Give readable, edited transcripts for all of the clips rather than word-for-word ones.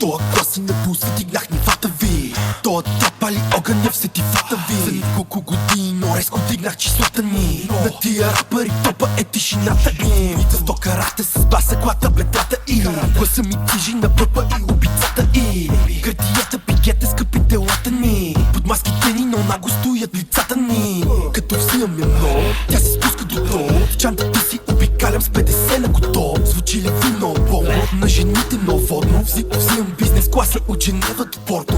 тоя глас и на буса дигнах нивата ви. Тоя трап пали огъня в сетивата ви. За няколко години, но резко дигнах числата ни. На тия рапъри топа е тишината им. И с карате с баса клата бедрата и гласа ми тижи на пъпа и убийцата и градията, пигете, скъпи телата ни. Под маските ни, но наго стоят лицата ни. Като взимам едно, тя се спуска до долу. В чантата си обикалям с 50 на готов. Звучи ли вино болно? На жените много водно. Взимам бизнес класа от Женева до Порто.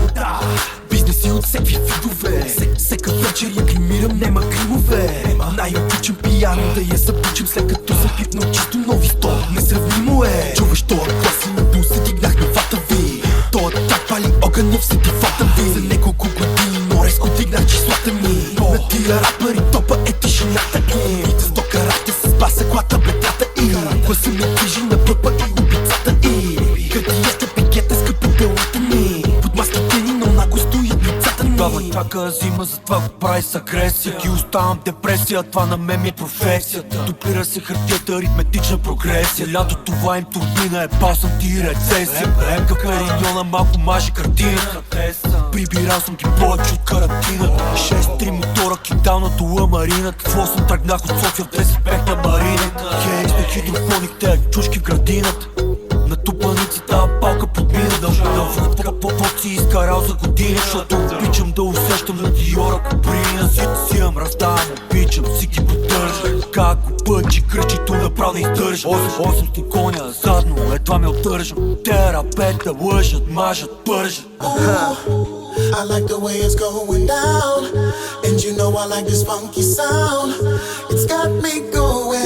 Бизнеси от всеки видове. Всека вечер я климирам, нема гримове. Най-обичам пияно да я запучим, след като съм пипнал чисто нови сто. Несравнимо е. Чуваш тоя глас и на буса дигнах нивата ви. Тоя так пали огъня в сетивата ви. За няколко години, но резко дигнах числата ми. На тия рапъри топа е тишината им. И с карате с баса клата бедрата и гласа ми движи на пъпа и убийцата и градията, пигете, скъпи телата ни. Под маските ни, но наго стоят лицата ни. Дава чака зима, затова го прави с агресия. Ти оставам депресия, това на мен ми е професията. Дуплира се хартията, аритметична прогресия. Лято това им турбина е пасъм ти рецесия. Емка периньона, малко мажи картина. Прибирал съм ги повече от карантина. 6-3 мотора, кидал на тула марина. Какво съм тръгнах от София в 10 пек на марината. Хейс на хидрофоникте, чушки в градината. Натупаници тая палка подмина. Да по-под си изкарал за години, защото обичам да усещам на Диора Каприна. Си имам, раздавам, обичам, си ги поддържам. Како пъчи, кръчито направо да издържам. 800 коня задно, едва ме отдържам. Те рапета лъжат, мажат, пържат. I like the way it's going down, and you know I like this funky sound. It's got me going